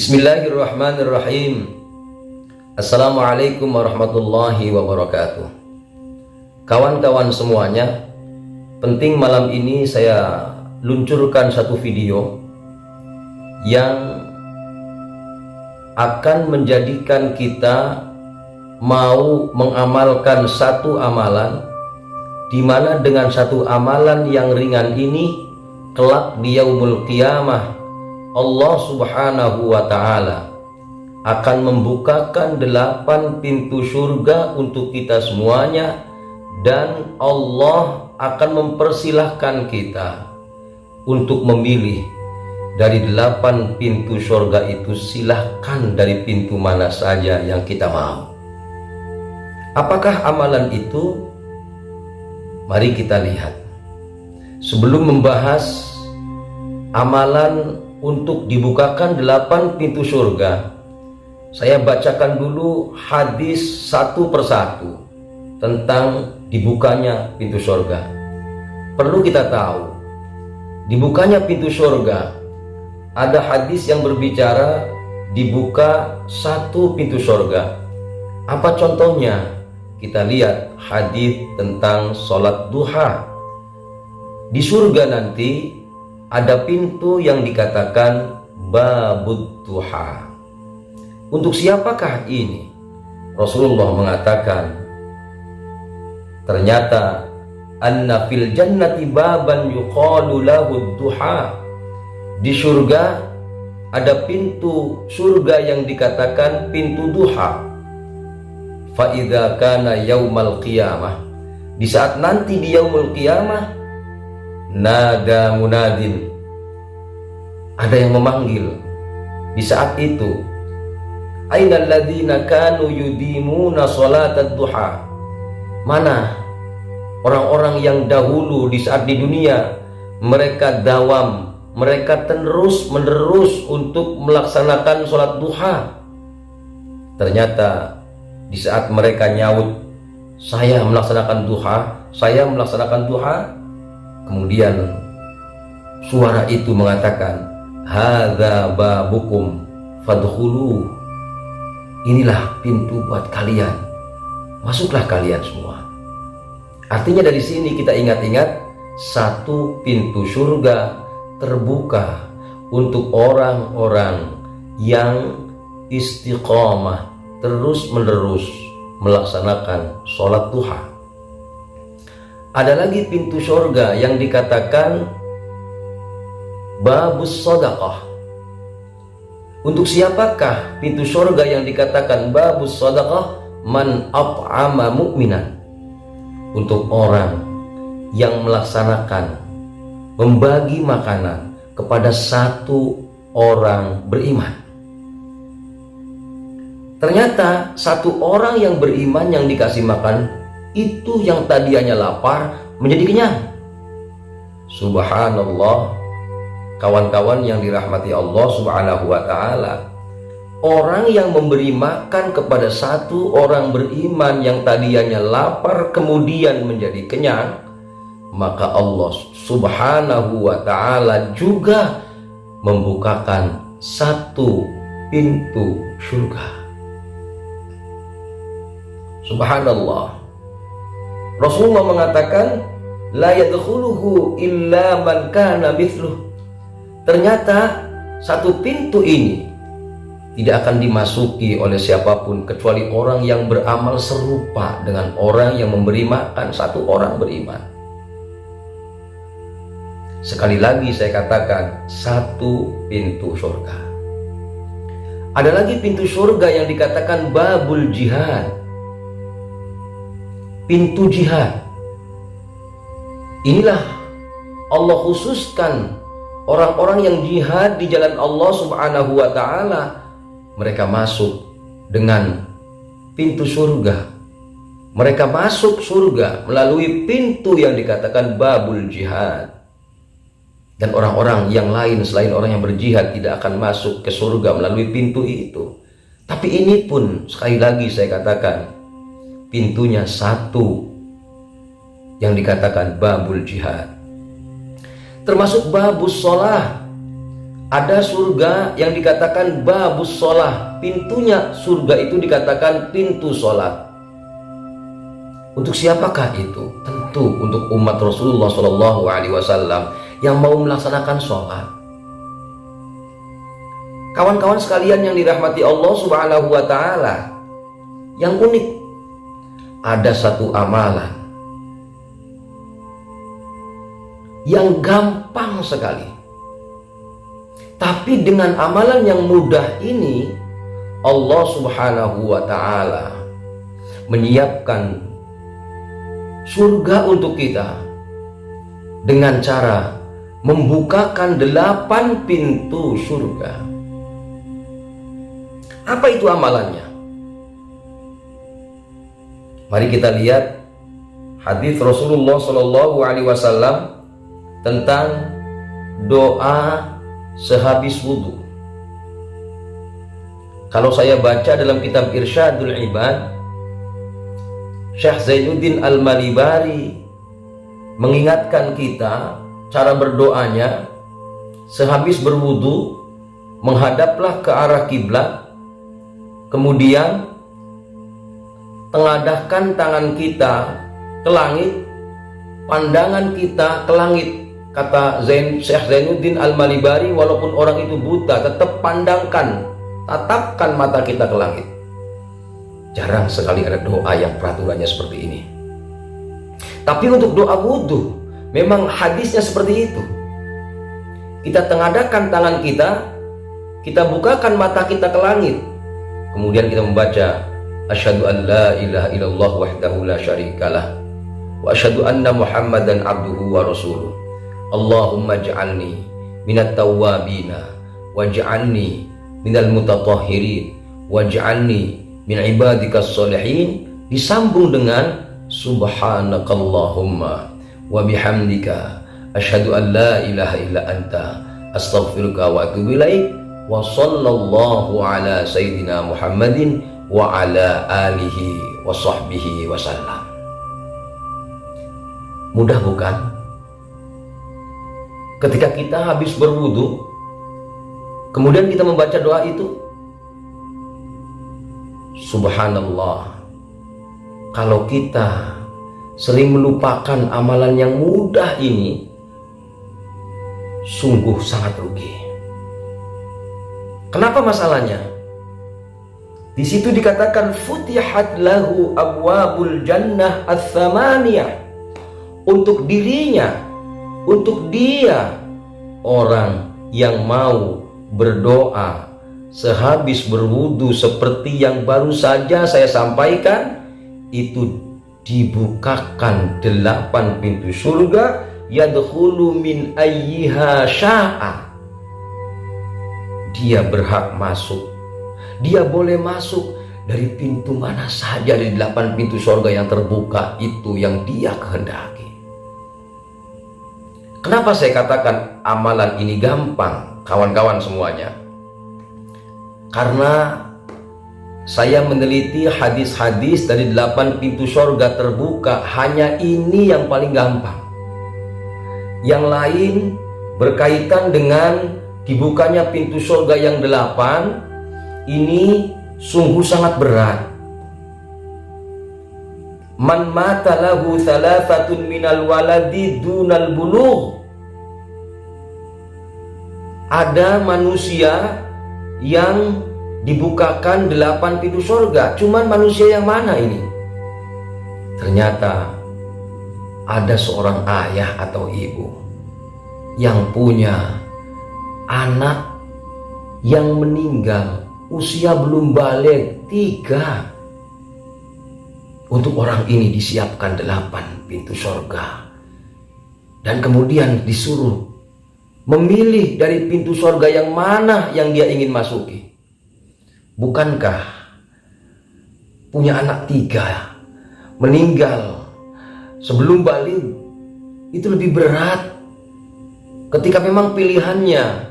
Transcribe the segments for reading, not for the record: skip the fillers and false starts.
Bismillahirrahmanirrahim. Assalamualaikum warahmatullahi wabarakatuh. Kawan-kawan semuanya, penting malam ini saya luncurkan satu video yang akan menjadikan kita mau mengamalkan satu amalan, di mana dengan satu amalan yang ringan ini kelak di yaumul qiyamah Allah subhanahu wa ta'ala akan membukakan 8 pintu surga untuk kita semuanya, dan Allah akan mempersilahkan kita untuk memilih dari 8 pintu surga itu. Silahkan dari pintu mana saja yang kita mau. Apakah amalan itu? Mari kita lihat. Sebelum membahas amalan untuk dibukakan 8 pintu surga, saya bacakan dulu hadis satu persatu tentang dibukanya pintu surga. Perlu kita tahu, dibukanya pintu surga, ada hadis yang berbicara dibuka satu pintu surga. Apa contohnya? Kita lihat hadis tentang sholat duha. Di surga nanti ada pintu yang dikatakan babud duha. Untuk siapakah ini? Rasulullah mengatakan, ternyata anna fil jannati baban yuqalu lahu duha. Di surga ada pintu surga yang dikatakan pintu duha. Fa idza kana yaumal qiyamah, di saat nanti di yaumul qiyamah, nada munadin, ada yang memanggil di saat itu, ainal ladzina kanu yudimuna salatad duha. Mana orang-orang yang dahulu di saat di dunia mereka dawam, mereka terus menerus untuk melaksanakan sholat duha. Ternyata di saat mereka nyaut, saya melaksanakan duha, kemudian suara itu mengatakan, hadza babukum fadkhulu. Inilah pintu buat kalian, masuklah kalian semua. Artinya dari sini kita ingat-ingat, satu pintu surga terbuka untuk orang-orang yang istiqomah terus menerus melaksanakan sholat duha. Ada lagi pintu surga yang dikatakan babus shadaqah. Untuk siapakah pintu surga yang dikatakan babus shadaqah? Man at'ama mu'minan. Untuk orang yang melaksanakan, membagi makanan kepada satu orang beriman. Ternyata satu orang yang beriman yang dikasih makan itu, yang tadinya lapar menjadi kenyang. Subhanallah, kawan-kawan yang dirahmati Allah subhanahu wa ta'ala, orang yang memberi makan kepada satu orang beriman yang tadinya lapar kemudian menjadi kenyang, maka Allah subhanahu wa ta'ala juga membukakan satu pintu surga. Subhanallah. Rasulullah mengatakan, la yadkhuluhu illa man kana mithluh. Ternyata satu pintu ini tidak akan dimasuki oleh siapapun kecuali orang yang beramal serupa dengan orang yang memberi makan satu orang beriman. Sekali lagi saya katakan, satu pintu surga. Ada lagi pintu surga yang dikatakan babul jihad. Pintu jihad. Inilah Allah khususkan orang-orang yang jihad di jalan Allah subhanahu wa ta'ala. Mereka masuk dengan pintu surga. Mereka masuk surga melalui pintu yang dikatakan babul jihad. Dan orang-orang yang lain selain orang yang berjihad tidak akan masuk ke surga melalui pintu itu. Tapi ini pun sekali lagi saya katakan, pintunya satu, yang dikatakan babul jihad. Termasuk babus sholah. Ada surga yang dikatakan babus sholah, pintunya surga itu dikatakan pintu sholat. Untuk siapakah itu? Tentu untuk umat Rasulullah SAW yang mau melaksanakan sholat. Kawan-kawan sekalian yang dirahmati Allah Subhanahu wa Ta'ala, yang unik, ada satu amalan yang gampang sekali, tapi dengan amalan yang mudah ini Allah Subhanahu wa Ta'ala menyiapkan surga untuk kita dengan cara membukakan 8 pintu surga. Apa itu amalannya? Mari kita lihat hadis Rasulullah SAW tentang doa sehabis wudhu. Kalau saya baca dalam kitab Irsyadul Ibad, Syekh Zainuddin Al-Malibari mengingatkan kita cara berdoanya sehabis berwudu, menghadaplah ke arah kiblat, kemudian tengadahkan tangan kita ke langit, pandangan kita ke langit. Kata Syekh Zainuddin Al-Malibari, walaupun orang itu buta, tetap pandangkan, tatapkan mata kita ke langit. Jarang sekali ada doa yang peraturannya seperti ini. Tapi untuk doa wudhu, memang hadisnya seperti itu. Kita tengadahkan tangan kita bukakan mata kita ke langit, kemudian kita membaca asyhadu an la ilaha illallah wahdahu la syarikalah wa asyhadu anna muhammadan abduhu wa rasuluh. Allahumma ja'alni minat tawwabina waj'alni minal mutatahhirin waj'alni min ibadikas sholihin. Disambung dengan subhanakallahumma wa bihamdika asyhadu an la ilaha illa anta astaghfiruka wa atubu ilaik wa sallallahu ala sayyidina Muhammadin wa ala alihi wa sahbihi wasallam. Mudah bukan? Ketika kita habis berwudu, kemudian kita membaca doa itu, subhanallah, kalau kita sering melupakan amalan yang mudah ini, sungguh sangat rugi. Kenapa masalahnya? Di situ dikatakan futihat lahu abwabul jannah ats-tsamaniyah. Untuk dirinya, untuk dia, orang yang mau berdoa sehabis berwudu seperti yang baru saja saya sampaikan, itu dibukakan 8 pintu surga, yadkhulu min ayyiha sya'a. Dia berhak masuk, dia boleh masuk dari pintu mana saja dari 8 pintu surga yang terbuka itu yang dia kehendaki. Kenapa saya katakan amalan ini gampang, kawan-kawan semuanya? Karena saya meneliti hadis-hadis dari 8 pintu surga terbuka, hanya ini yang paling gampang. Yang lain berkaitan dengan dibukanya pintu surga yang 8, ini sungguh sangat berat. Man mata lahu thalathatun minal waladi dunal bulugh. Ada manusia yang dibukakan 8 pintu surga, cuman manusia yang mana ini? Ternyata ada seorang ayah atau ibu yang punya anak yang meninggal usia belum balik 3. Untuk orang ini disiapkan 8 pintu surga, dan kemudian disuruh memilih dari pintu surga yang mana yang dia ingin masuki. Bukankah punya anak 3 meninggal sebelum balik itu lebih berat ketika memang pilihannya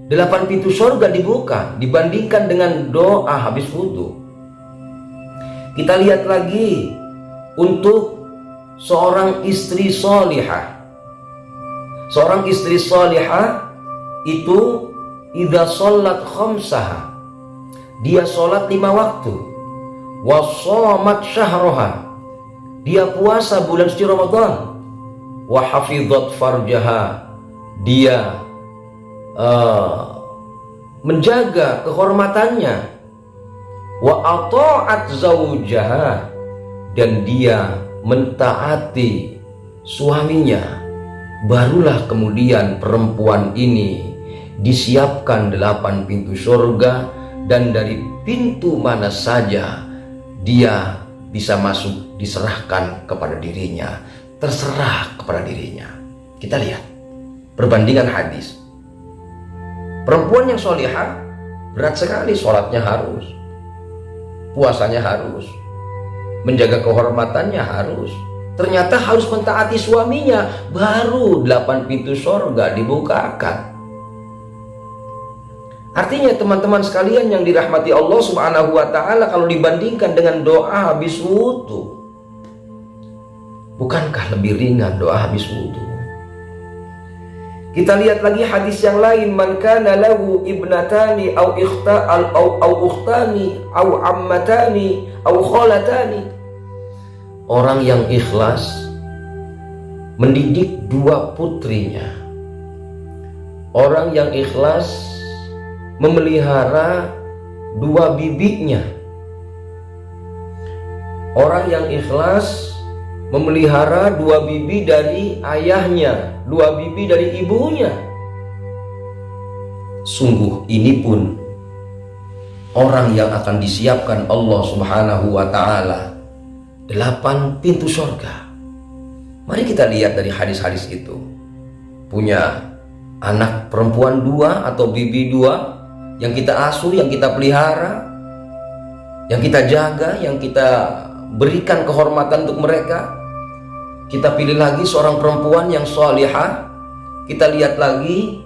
8 pintu surga dibuka dibandingkan dengan doa habis wudu. Kita lihat lagi untuk seorang istri sholihah. Seorang istri sholihah itu idza shollat khamsaha, dia sholat 5 waktu, wa shamat syahraha, dia puasa bulan suci Ramadan, wa hafizat farjaha, dia menjaga kehormatannya, wa ata'at zaujaha, dan dia mentaati suaminya, barulah kemudian perempuan ini disiapkan 8 pintu surga, dan dari pintu mana saja dia bisa masuk diserahkan kepada dirinya, terserah kepada dirinya. Kita lihat perbandingan hadis. Perempuan yang solihah berat sekali, sholatnya harus, puasanya harus, menjaga kehormatannya harus, ternyata harus mentaati suaminya, baru 8 pintu surga dibukakan. Artinya teman-teman sekalian yang dirahmati Allah Subhanahu wa ta'ala, kalau dibandingkan dengan doa habis wudu, bukankah lebih ringan doa habis wudu? Kita lihat lagi hadis yang lain, man kana lahu ibnatani au ukhtani au ammatani au khalatani. Orang yang ikhlas mendidik 2 putrinya. Orang yang ikhlas memelihara 2 bibinya. Orang yang ikhlas memelihara 2 bibi dari ayahnya, 2 bibi dari ibunya. Sungguh ini pun orang yang akan disiapkan Allah Subhanahu wa ta'ala 8 pintu surga. Mari kita lihat dari hadis-hadis itu. Punya anak perempuan 2 atau bibi 2 yang kita asuh, yang kita pelihara, yang kita jaga, yang kita berikan kehormatan untuk mereka. Kita pilih lagi seorang perempuan yang sholihah. Kita lihat lagi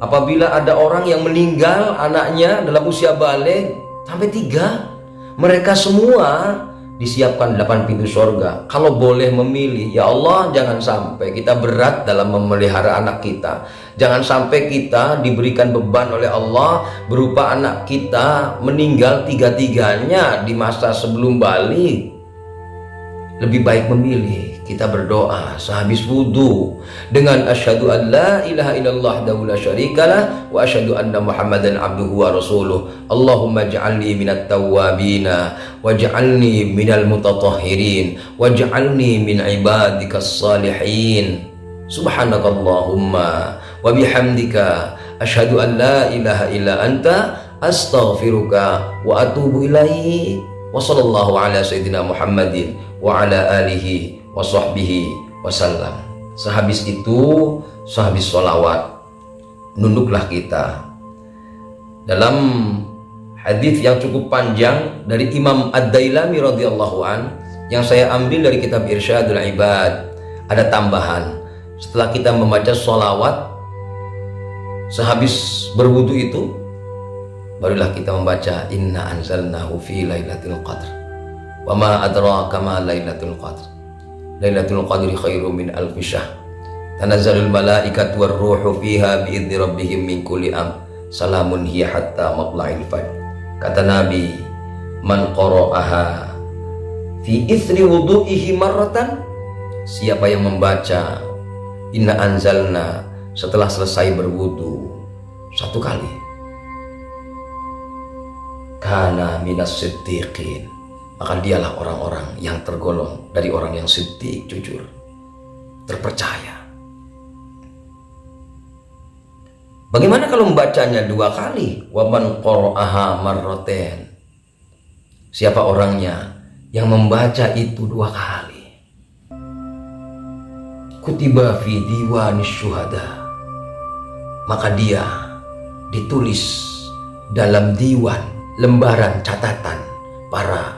apabila ada orang yang meninggal anaknya dalam usia balik sampai 3, mereka semua disiapkan 8 pintu surga. Kalau boleh memilih, ya Allah, jangan sampai kita berat dalam memelihara anak kita. Jangan sampai kita diberikan beban oleh Allah berupa anak kita meninggal 3-tiganya di masa sebelum balik. Lebih baik memilih kita berdoa sehabis wudu dengan asyhadu an la ilaha illallah wahdahu la syarikalah wa asyhadu anna muhammadan abduhu wa rasuluh. Allahumma ja'alni minat tawwabina waj'alni minal mutatahhirin waj'alni min ibadikas salihin. Subhanakallahumma wa bihamdika asyhadu an la ilaha illa anta astaghfiruka wa atubu ilaik. Wa sallallahu ala sayyidina Muhammadin wa ala alihi wa sahbihi wasallam. Sehabis itu, sehabis sholawat, nunduklah kita. Dalam hadis yang cukup panjang dari Imam Ad-Dailami radhiyallahu an, yang saya ambil dari kitab Irsyadul Ibad, ada tambahan. Setelah kita membaca sholawat, sehabis berwudu itu, barulah kita membaca inna anzalnahu fi lailatul qadr wa ma adraka ma lailatul qadr lailatul qadri khairum min alfi syahr tanazzalul malaikatu war ruhu fiha bi idzni rabbihim min kulli salamun hiya hatta matla'il fajr. Kata Nabi, man qara'aha fi itsri wudu'ihi marratan, siapa yang membaca inna anzalna setelah selesai berwudu 1 kali, kana minas siddiqin, maka dialah orang-orang yang tergolong dari orang yang siddiq, jujur, terpercaya. Bagaimana kalau membacanya 2 kali? Wa man qara'aha marratain, siapa orangnya yang membaca itu 2 kali, kutiba fi diwanis syuhada, maka dia ditulis dalam diwan, lembaran catatan para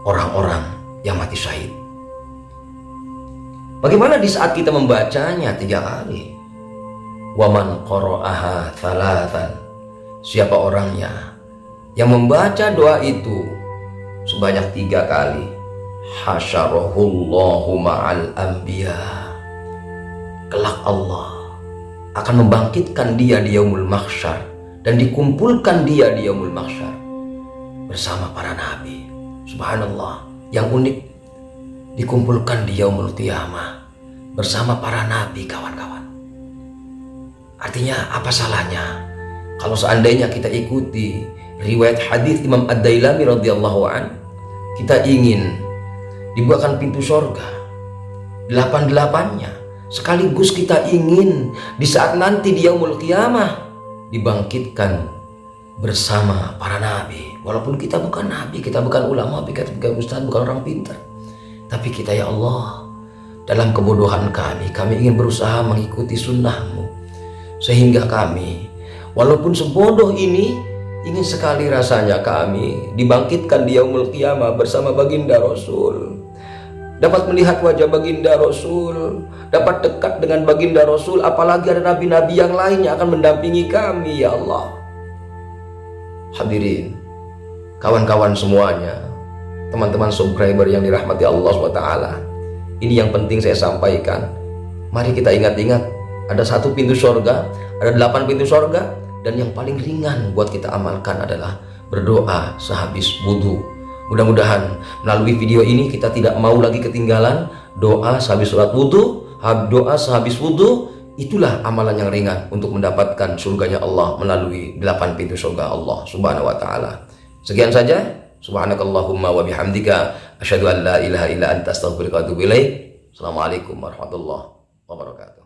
orang-orang yang mati syahid. Bagaimana di saat kita membacanya 3 kali? Wa man qara'aha thalathan, siapa orangnya yang membaca doa itu sebanyak 3 kali, hasyarahullahu ma'al anbiya, kelak Allah akan membangkitkan dia di yaumul mahsyar dan dikumpulkan dia di yaumul mahsyar bersama para nabi. Subhanallah, yang unik, dikumpulkan di yaumul qiyamah bersama para nabi, kawan-kawan. Artinya apa salahnya kalau seandainya kita ikuti riwayat hadis Imam Ad-Dailami radhiyallahu an, kita ingin dibukakan pintu surga 8-8-nya, sekaligus kita ingin di saat nanti di yaumul qiyamah dibangkitkan bersama para nabi. Walaupun kita bukan nabi, kita bukan ulama, kita bukan ustaz, bukan orang pintar, tapi kita, ya Allah, dalam kebodohan kami ingin berusaha mengikuti sunnah-Mu, sehingga kami, walaupun sebodoh ini, ingin sekali rasanya kami dibangkitkan di yaumul qiyamah bersama baginda Rasul, dapat melihat wajah baginda Rasul, dapat dekat dengan baginda Rasul, apalagi ada nabi-nabi yang lain yang akan mendampingi kami, ya Allah. Hadirin, kawan-kawan semuanya, teman-teman subscriber yang dirahmati Allah SWT, ini yang penting saya sampaikan. Mari kita ingat-ingat, ada satu pintu surga, ada 8 pintu surga, dan yang paling ringan buat kita amalkan adalah berdoa sehabis wudhu. Mudah-mudahan melalui video ini kita tidak mau lagi ketinggalan doa sehabis sholat wudhu, doa sehabis wudhu. Itulah amalan yang ringan untuk mendapatkan surganya Allah melalui 8 pintu surga Allah Subhanahu wa ta'ala. Sekian saja. Subhanakallahumma wa bihamdika asyhadu an la ilaha illa anta astaghfiruka wa atubu ilaik. Assalamualaikum warahmatullahi wabarakatuh.